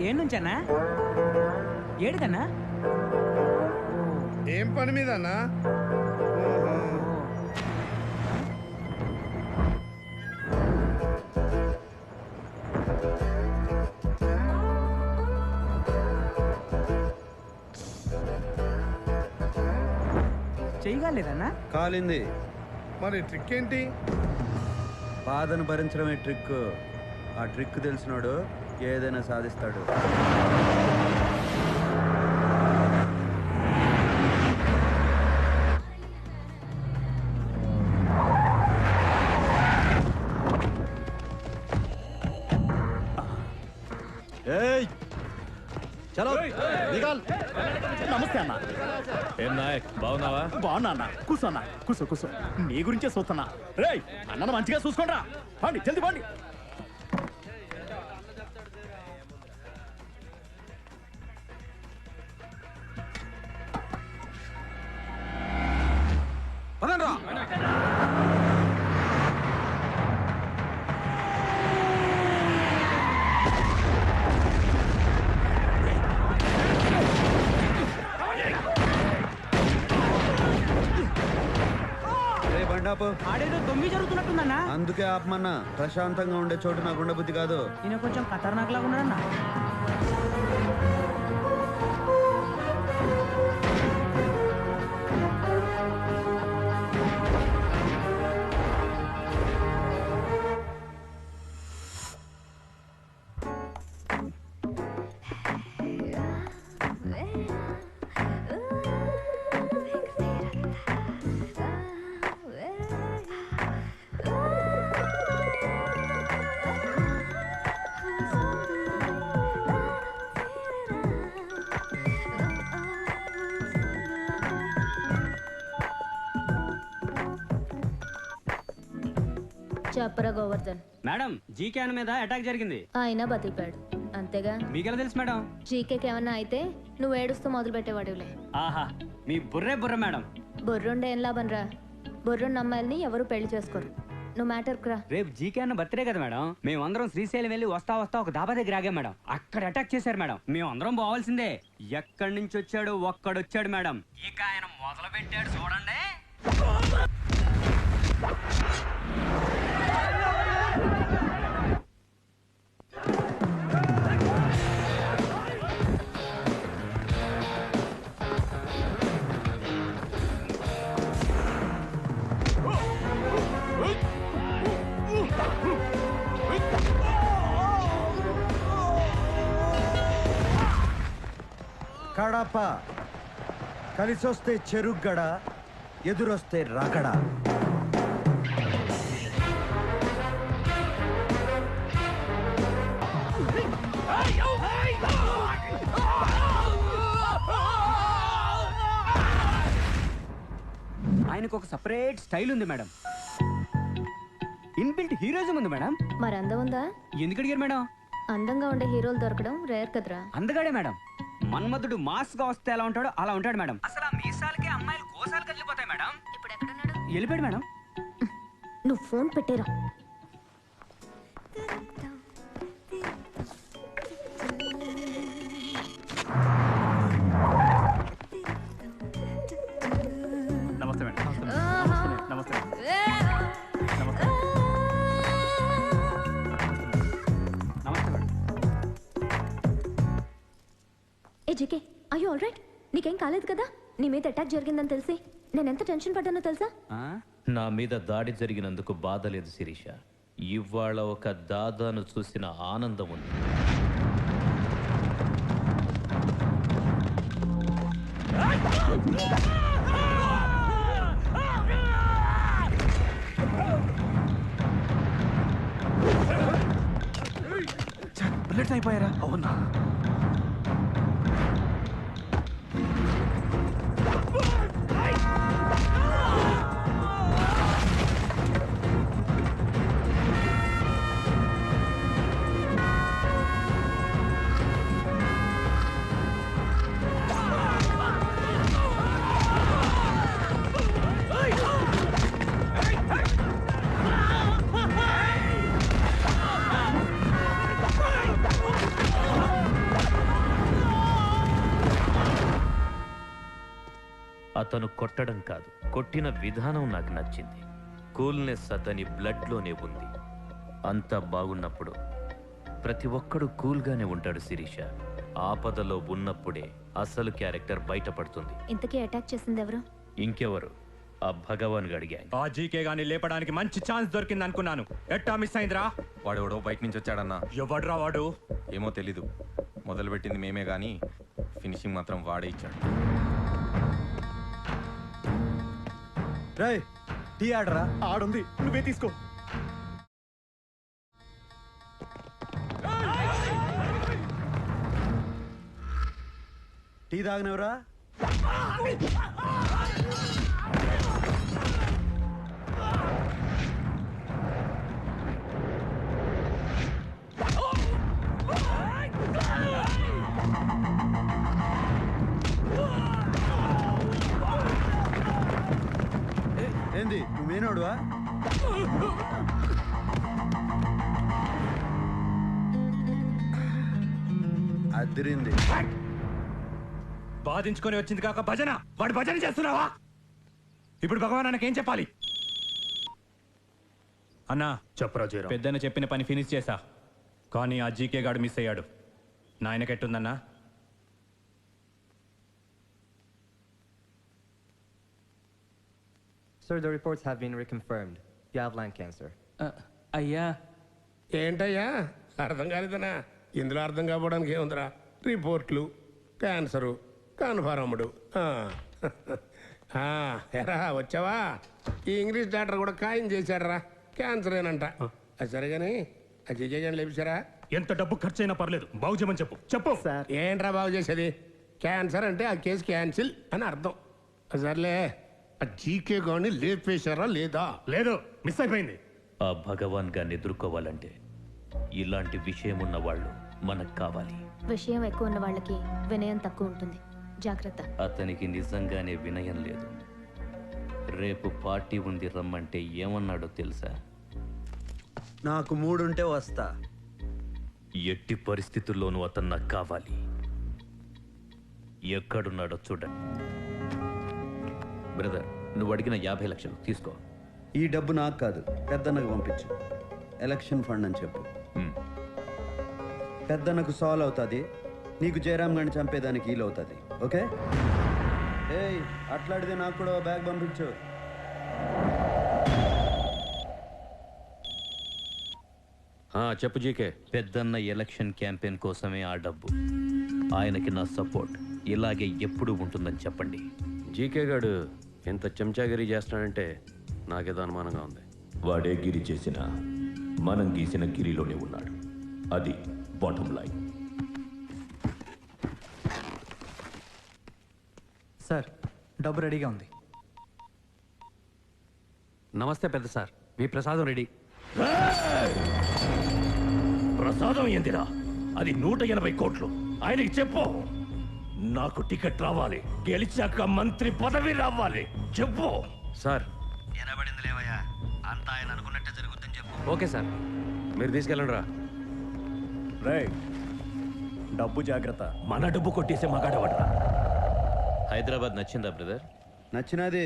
ఏం నుంచన్నా? ఏడుకన్నా? ఏం పని మీద అన్నా? చేయగలేదన్నా? కాలింది. మరి ట్రిక్ ఏంటి? బాధను భరించడమే ట్రిక్. ఆ ట్రిక్ తెలిసినోడు ఏదైనా సాధిస్తాడు. చలో నమస్తే అన్న. ఏం నాయక్ బాగున్నావా? బాగున్నా అన్న. కూర్చో అన్న, కూర్చో కూర్చో. నీ గురించే చూస్తున్నా. రేయ్ అన్నను మంచిగా చూసుకోండి రా. పండి జల్ది పండి. ఆడేదో దొమ్మి జరుగుతున్నట్టుందన్నా. అందుకే ఆపమన్నా. ప్రశాంతంగా ఉండే చోటు నాకు ఉండబుద్ధి కాదు. ఈయన కొంచెం ఖతర్నాక్ లాగా ఉన్నాడన్నా. చెప్పరా గోవర్ధన్. మేడం జీకేన్ మీద అటాక్ జరిగింది. ఆయన బతికిపాడు అంతేగా. మీకెలా తెలుసు మేడం? జీకేకి ఏమన్నా అయితే నువ్వు ఏడుస్తూ మొదలు పెట్టేవాడివిలే. ఆహా మీ బుర్రే బుర్ర మేడం. బుర్రుండే ఏం లాభం రా. బుర్రున్న అమ్మాయిల్ని ఎవరు పెళ్లి చేసుకోరు. నువ్వు మ్యాటర్ రా. రేపు జీకేన్ బర్త్డే కదా మేడం. మేమందరం శ్రీశైలం వెళ్ళి వస్తా ఒక దాబా దగ్గర ఆగాం మేడం. అక్కడ అటాక్ చేశారు మేడం. మేమందరం పోవాల్సిందే. ఎక్కడి నుంచి వచ్చాడు? ఒక్కడొచ్చాడు మేడం. ఇక ఆయన మొదలు పెట్టాడు చూడండి. కడప కలిసొస్తే చెరుగ్గడ, ఎదురొస్తే రగడ. ఆయనకు ఒక సపరేట్ స్టైల్ ఉంది మేడం. ఇన్బిల్ట్ హీరోయిజం ఉంది మేడం. మరి అందం ఉందా? ఎందుకు అడిగారు మేడం? అందంగా ఉండే హీరోలు దొరకడం రేర్ కదరా. అందగాడే మేడం. మన్మధుడు మాస్ గా వస్తే ఎలా ఉంటాడో అలా ఉంటాడు మేడం. అసలు ఆ మీసాలకే అమ్మాయిలు కోసాలు కదిలిపోతాయి మేడం. ఇప్పుడు ఎక్కడున్నాడు? వెళ్ళిపోయాడు మేడం. నువ్వు ఫోన్ పెట్టేరా. నమస్తే మేడం. నమస్తే. నమస్తే మేడం. ఏ జీకే, అయ్యో ఆల్ రైట్? నీకేం కాలేదు కదా? నీ మీద అటాక్ జరిగిందని తెలిసి నేను ఎంత టెన్షన్ పడ్డానో తెలుసా? నా మీద దాడి జరిగినందుకు బాధ లేదు శిరీష. ఇవాళ ఒక దాదాను చూసిన ఆనందం ఉంది. బుల్లెట్స్ అయిపోయారా? అవునా? అతను కొట్టడం కాదు, కొట్టిన విధానం నాకు నచ్చింది. కూల్నెస్ అతని బ్లడ్లోనే ఉంది. అంతా బాగున్నప్పుడు ప్రతి ఒక్కడు కూల్గానే ఉంటాడు శిరీష. ఆపదలో ఉన్నప్పుడే అసలు క్యారెక్టర్ బయటపడుతుంది. ఇంతకీ అటాక్ చేసింది ఎవరు? ఇంకెవరు? ఆ భగవాన్ గడి గ్యాంగ్. ఆ జీకే గాని లేపడానికి మంచి ఛాన్స్ దొరికింది అనుకున్నాను. ఎట్టా మిస్ అయిందిరా? వాడెవడో బయట నుంచి వచ్చాడన్నా. ఎవడ్రా వాడు? ఏమో తెలీదు. మొదలుపెట్టింది మేమే గానీ ఫినిషింగ్ మాత్రం వాడే ఇచ్చాడు. రేయ్, టీ ఆడరా. ఆడుంది, నువ్వే తీసుకో. టీ తాగనవరా? ఏంది నువ్వేనోడువా? అదిరింది. బాధించుకొని వచ్చింది కాక భజన. వాడు భజన చేస్తున్నావా? ఇప్పుడు భగవాన్ అన్నకేం చెప్పాలి? అన్నా చెప్పరా జయరాం. పెద్దన్న చెప్పిన పని ఫినిష్ చేశా, కానీ ఆ జీకే గాడు మిస్ అయ్యాడు. నాయనకెట్టుందన్నా? Sir, the reports have been reconfirmed. You have lung cancer. అయ్యా, ఏంటయ్యా అర్థం కాలేదనా? ఇందులో అర్థం కావడానికి ఏముందిరా? రిపోర్ట్లు, క్యాన్సరు, కన్ఫర్మ్డ్. ఎరా వచ్చావా? ఈ ఇంగ్లీష్ డాక్టర్ కూడా ఖాయం చేశాడరా, క్యాన్సర్ ఏనంట. అది సరిగాని ఆ జిజేజన్ లేపించారా? ఎంత డబ్బు ఖర్చైనా పర్లేదు, బాగు చేయమని చెప్పు. చెప్పు. ఏంట్రా బాగు చేసేది? క్యాన్సర్ అంటే ఆ కేసు క్యాన్సిల్ అని అర్థం. సర్లే, ఆ జీకే గాని లేపేశారా లేదా? లేదు, మిస్ అయిపోయింది. ఆ భగవాన్ గారిని ఎదుర్కోవాలంటే ఇలాంటి విషయం ఉన్న వాళ్ళు మనకు కావాలి. విషయం ఎక్కువ ఉన్న వాళ్ళకి వినయం తక్కువ ఉంటుంది. జాగ్రత్త. అతనికి నిజంగానే వినయం లేదు. రేపు పార్టీ ఉంది రమ్మంటే ఏమన్నాడో తెలుసా? నాకు మూడుంటే వస్తా. ఎట్టి పరిస్థితుల్లోనూ అతను నాకు కావాలి. ఎక్కడున్నాడో చూడండి. బ్రదర్, నువ్వు అడిగిన 50 లక్షలు తీసుకో. ఈ డబ్బు నాకు కాదు, పెద్దన్నకు పంపించు. ఎలక్షన్ ఫండ్ అని చెప్పు. పెద్దన్నకు సాల్వ్ అవుతుంది, నీకు జయరామ్ గారిని చంపేదానికి వీలు అవుతుంది. ఓకే? ఏయ్, అట్లాడితే నాకు కూడా బ్యాగ్ పంపించు. చెప్పు జీకే. పెద్దన్న ఎలక్షన్ క్యాంపెయిన్ కోసమే ఆ డబ్బు. ఆయనకి నా సపోర్ట్ ఇలాగే ఎప్పుడూ ఉంటుందని చెప్పండి. జీకే గాడు ఎంత చెంచాగిరి చేస్తున్నాడంటే నాకేదో అనుమానంగా ఉంది. వాడే గిరి చేసినా మనం గీసిన గిరిలోనే ఉన్నాడు. అది బాటమ్ లైన్. సార్, డబ్బు రెడీగా ఉంది. నమస్తే పెద్ద సార్, మీ ప్రసాదం రెడీ. ప్రసాదం ఏందిరా? అది 180 కోట్లు. ఆయనకి చెప్పు. నాకు టికెట్ రావాలి, గెలిచాక మంత్రి పదవి రావాలి. చెప్పు సార్. ఎనబడింది లేవయ్యా, అంతా ఆయన అనుకున్నట్టే జరుగుతుందని చెప్పు. ఓకే సార్, మీరు తీసుకెళ్ళండి రా. రేయ్, డబ్బు జాగ్రత్త. మన డబ్బు కొట్టేసే మగాడవడరా. హైదరాబాద్ నచ్చిందా బ్రదర్? నచ్చినది,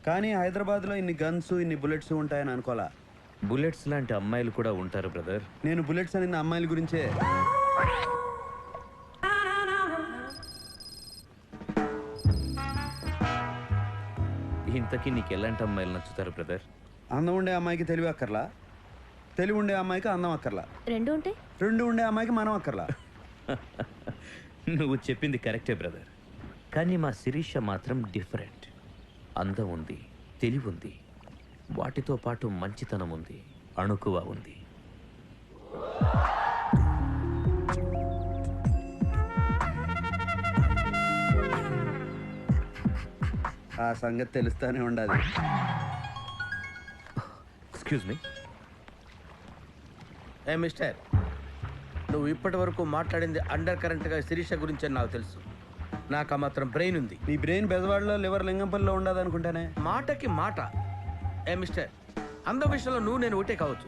కానీ హైదరాబాద్లో ఇన్ని గన్స్, ఇన్ని బుల్లెట్స్ ఉంటాయని అనుకోలా. బుల్లెట్స్ లాంటి అమ్మాయిలు కూడా ఉంటారు బ్రదర్. నేను బుల్లెట్స్ అనింది అమ్మాయిల గురించే. ఇంతకీ నీకు ఎలాంటి అమ్మాయిలు నచ్చుతారు బ్రదర్? అందం ఉండే అమ్మాయికి తెలివి అక్కర్లా, తెలివి ఉండే అమ్మాయికి అందం అక్కర్లా, రెండు ఉంటే రెండు ఉండే అమ్మాయికి మనం అక్కర్లా. నువ్వు చెప్పింది కరెక్టే బ్రదర్, కానీ మా శిరీష మాత్రం డిఫరెంట్. అందం ఉంది, తెలివి ఉంది, వాటితో పాటు మంచితనం ఉంది, అణుకువ ఉంది. ఆ సంగతి తెలుస్తానే ఉండాలి. Excuse me. ఏ మిస్టర్, నువ్వు ఇప్పటి వరకు మాట్లాడింది అండర్ కరెంట్గా శిరీష గురించి అని నాకు తెలుసు. నాకు ఆ మాత్రం బ్రెయిన్ ఉంది. నీ బ్రెయిన్ బెజవాడలో, లివర్ లింగంపల్లిలో ఉండదు అనుకుంటానే. మాటకి మాట. ఏ మిస్టర్, అందం విషయంలో నువ్వు నేను ఒకటే కావచ్చు,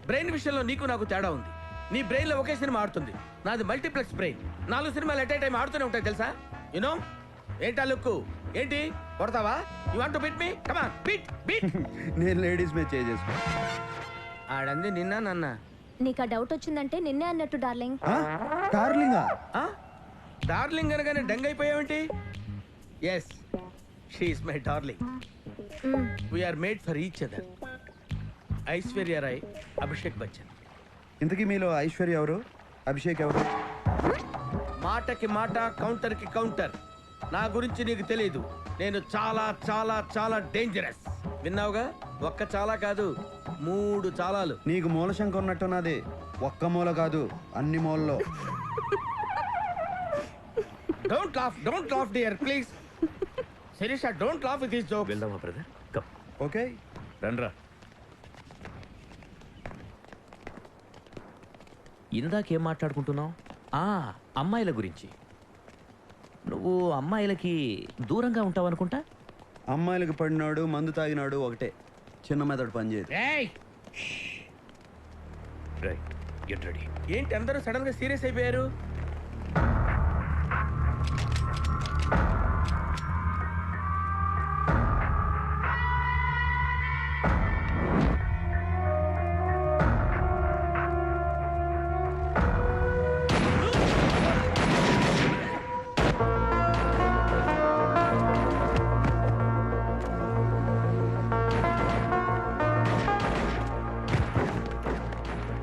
బ్రెయిన్ విషయంలో నీకు నాకు తేడా ఉంది. నీ బ్రెయిన్లో ఒకే సినిమా ఆడుతుంది, నాది మల్టీప్లెక్స్ బ్రెయిన్. 4 సినిమాలు ఎట్ ఏ టైం ఆడుతూనే ఉంటాయి తెలుసా? యూనో ఏంటా లుక్కు? ఏంటి కొడతావా? You want to beat me? Come on beat beat. నేను లేడీస్ మీద చేసుకో. ఆడంది నిన్న నన్న. నీకు ఆ డౌట్ వచ్చిందంటే నిన్నే అన్నట్టు డార్లింగ్. డార్లింగా? డార్లింగ్ అనగానే డంగ్ అయిపోయావేంటి? Yes, she's my darling. We're made for each other. Aishwarya Rai, Abhishek Bachchan. ఇంతకీ మీలో ఐశ్వర్య ఎవరు, అభిషేక్ ఎవరు? మాటకి మాట, కౌంటర్ కి కౌంటర్. నా గురించి నీకు తెలియదు. నేను చాలా చాలా చాలా డేంజరస్. విన్నావుగా? ఒక్క చాలా కాదు, 3 చాలాలు. నీకు మూలశంక ఉన్నట్టున్నది. ఒక్క మూల కాదు, అన్ని మూలలో. Don't laugh dear please. Sirisha, don't laugh with this joke. వెళ్దామా బ్రదర్? కమ్. ఓకే, రండ్రా. ఇందాకేం మాట్లాడుకుంటున్నావు? అమ్మాయిల గురించి. నువ్వు అమ్మాయిలకి దూరంగా ఉంటావు అనుకుంటా. అమ్మాయిలకు పడినాడు, మందు తాగినాడు ఒకటే. చిన్న మెదడు పనిచేయదు. Right, get ready. ఏంటి అందరూ సడన్ గా సీరియస్ అయిపోయారు?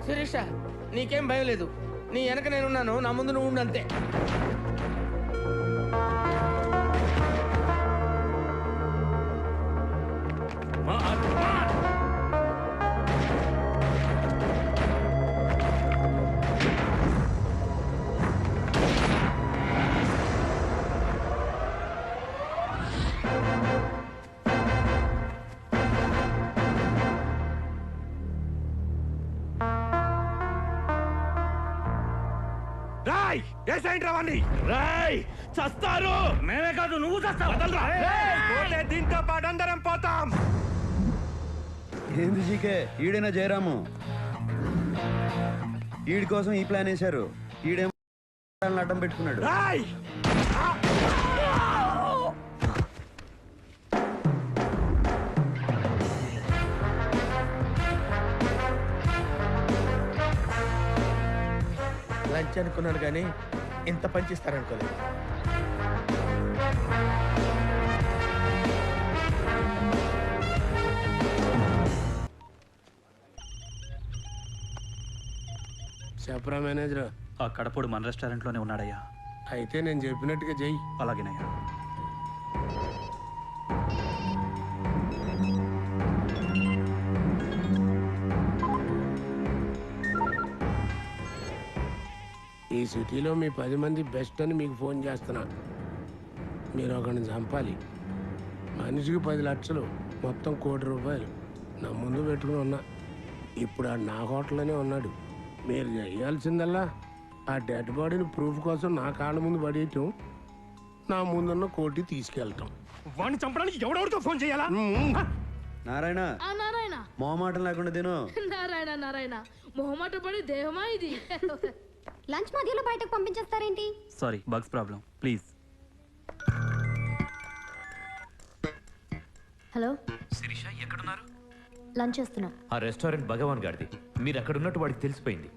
శిరీష, నీకేం భయం లేదు. నీ వెనక నేనున్నాను, నా ముందు నువ్వు ఉండు అంతే. రాయ్, రావండి. రాయ్, చస్తారు. మేమే కాదు, నువ్వు చస్తావు. పోతే దీంతో పాటు అందరం పోతాం. ఏంది జీకే, ఈడైనా జయరాము? ఈడి కోసం ఈ ప్లాన్ వేశారు. ఈడేమో అడ్డం పెట్టుకున్నాడు. రాయ్, లంచ్ అనుకున్నాను కానీ ఇంత పనిచేస్తారనుకోలేదు. చెప్పరా మేనేజర్? ఆ కడపడు మన రెస్టారెంట్లోనే ఉన్నాడయ్యా. అయితే నేను చెప్పినట్టుగా చెయ్యి. అలాగేనయ్యా. ఈ సిటీలో మీ 10 మంది బెస్ట్ అని మీకు ఫోన్ చేస్తున్నా. మీరు ఒకరిని చంపాలి. మనిషికి 10 లక్షలు, మొత్తం ₹1 కోటి నా ముందు పెట్టుకుని ఉన్నా. ఇప్పుడు ఆడు నా హోటల్లోనే ఉన్నాడు. మీరు చేయాల్సిందల్లా ఆ డెడ్ బాడీని ప్రూఫ్ కోసం నా కాళ్ళ ముందు పడేయటం, నా ముందున్న కోటి తీసుకెళ్ళటం. వాడిని చంపడానికి ఎవడెవరితో ఫోన్ చేయాలా? నారాయణ, నారాయణ, మొహమాటం లేకుండా తిను. నారాయణ నారాయణ, మొహమాట పడి దేహమా ఇది? లంచ్ మధ్యలో బయటకు పంపించేస్తారేంటి? Sorry, bugs problem. Please. Hello Sirisha, ఎక్కడున్నారు? లంచ్ చేస్తున్నా. ఆ రెస్టారెంట్ భగవాన్ గారిది. మీరు అక్కడ ఉన్నట్టు వాడికి తెలిసిపోయింది.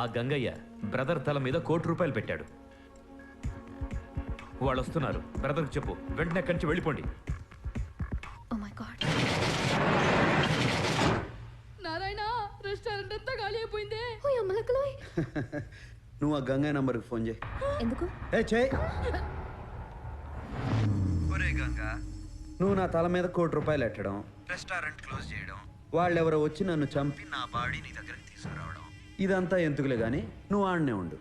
ఆ గంగయ్య బ్రదర్ తల మీద ₹1 కోటి పెట్టాడు. వాళ్ళు వస్తున్నారు. బ్రదర్కి చెప్పు, వెంటనే అక్కడి నుంచి వెళ్ళిపోండి. Oh my God. Narayana, restaurant అంతా ఖాళీ అయిపోయిందే. ఓ అమ్మలకలోయ్. నువ్వు ఆ గంగా నంబర్కి ఫోన్ చేయి. ఎందుకు? చేయి. ఒరే గంగా, నువ్వు నా తల మీద ₹1 కోటి ఎట్టడం, రెస్టారెంట్ క్లోజ్ చేయడం, వాళ్ళెవరో వచ్చి నన్ను చంపి నా బాడీ నీ దగ్గరికి తీసుకురావడం, ఇదంతా ఎందుకులే కానీ నువ్వు ఆడనే ఉండు.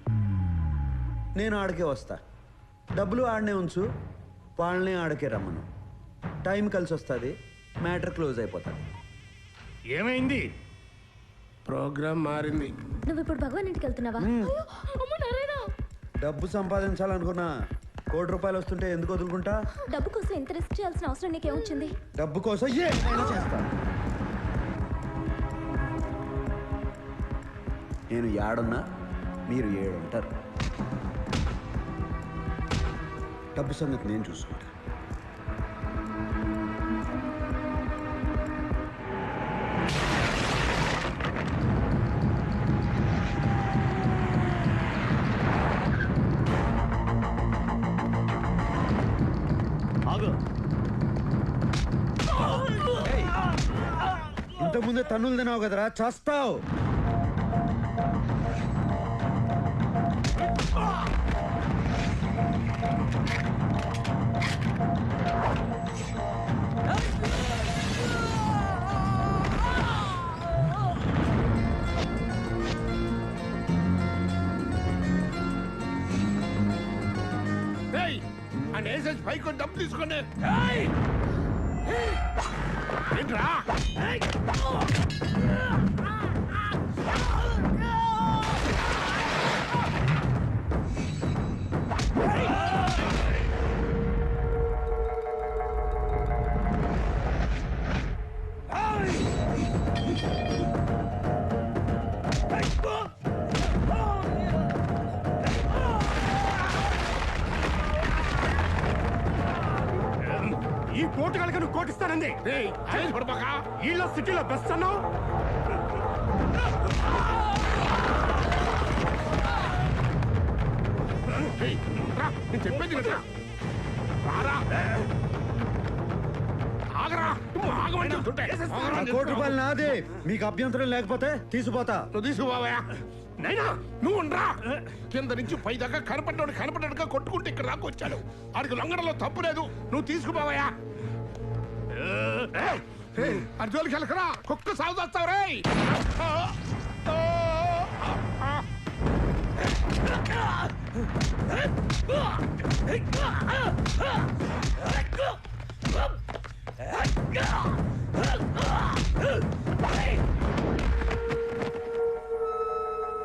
నేను ఆడకే వస్తా. డబ్బులు ఆడనే ఉంచు, వాళ్ళనే ఆడకే రమ్మను. టైం కలిసి వస్తుంది, మ్యాటర్ క్లోజ్ అయిపోతుంది. ఏమైంది? ప్రోగ్రామ్ మారింది. నువ్వు ఇప్పుడు భగవాన్ ఇంటికి వెళ్తున్నావా? డబ్బు సంపాదించాలనుకున్నా ₹1 కోటి వస్తుంటే ఎందుకు వదులుకుంటా? డబ్బు కోసం ఎంత రిస్క్ చేయాల్సిన అవసరం నీకేమొచ్చింది? డబ్బు కోసం ఏమైనా చేస్తా. నేను ఏడున్నా, మీరు 7 ఉంటారు. డబ్బు సంగతి నేను చూసుకుంటా. ఇంతకుముందే తన్నులు తినావు కదరా, చేస్తావు. పైకి డబ్బు తీసుకోండి. ఏంట్రా ఈ కోటు కనుక నువ్వు కోటిస్తానండి. వీళ్ళ సిటీలో బెస్ట్ అన్నావు. నేను చెప్పేది కదా, ఆగరా. కోటి రూపాయలు నాదే, మీకు అభ్యంతరం లేకపోతే తీసుకుపోతా. నువ్వు తీసుకుపోవా నైనా, నువ్వు ఉండరా. కింద నుంచి పై దాకా కనపడ్డాడుగా కొట్టుకుంటే ఇక్కడ దాకా వచ్చాడు. ఆడికి లొంగడంలో తప్పు లేదు, నువ్వు తీసుకుపోవయా. అర్జోలికి వెళ్ళకరా, కుక్క సాగు చేస్తావు రే.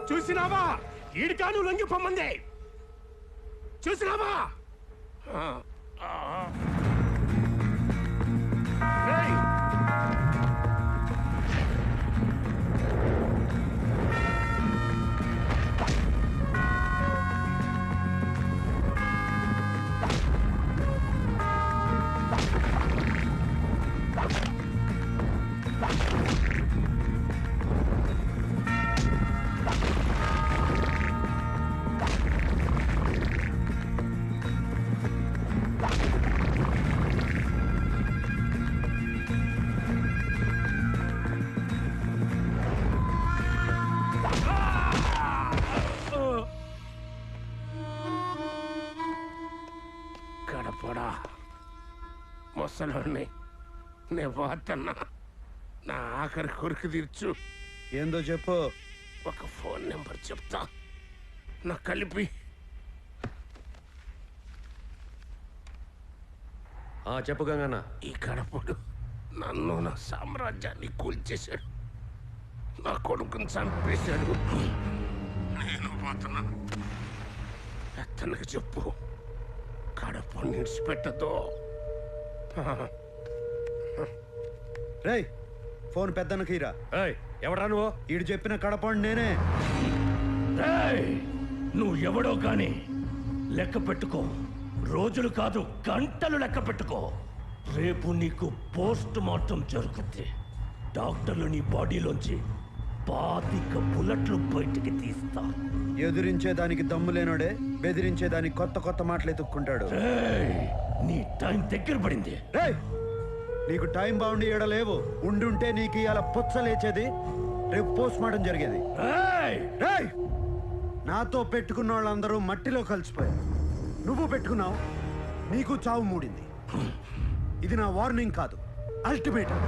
చూసినావా, ఈడికాను లొంగిపోమంది. చూసినావా? గడపడా ముసలోని నే పోతున్నా. నా ఆఖరి కొరికి తీర్చు. ఏందో చెప్పు. ఒక ఫోన్ నెంబర్ చెప్తా, నా కలిపి. చెప్పు గంగన్న. ఈ గడపడు నన్ను, నా సామ్రాజ్యాన్ని కూల్చేశాడు, నా కొడుకుని చంపేశాడు. నేను పోతున్నా. అతనికి చెప్పు, కడప నిడిచిపెట్టదు. రేయ్, ఫోన్ పెద్దనకీరా. ఎవడా నువ్వు? ఈడు చెప్పిన కడపండి నేనే. నువ్వు ఎవడో కానీ లెక్క పెట్టుకో. రోజులు కాదు, గంటలు లెక్క పెట్టుకో. రేపు నీకు పోస్ట్ మార్టం జరుగుద్ది. డాక్టర్లు నీ బాడీలోంచి 25 బుల్లెట్లు బయటికి తీస్తా. ఎదురించేదానికి దమ్ము లేనోడే బెదిరించేదానికి కొత్త కొత్త మాటలు ఎత్తుక్కుంటాడు. నీ టైం దగ్గర పడింది. నీకు టైం బాగుండి ఏడలేవు. ఉండుంటే నీకు ఇవాళ పుచ్చ లేచేది, రేపు పోస్ట్ మార్టం జరిగేది. నాతో పెట్టుకున్న వాళ్ళందరూ మట్టిలో కలిసిపోయారు. నువ్వు పెట్టుకున్నావు, నీకు చావు మూడింది. ఇది నా వార్నింగ్ కాదు, అల్టిమేటం.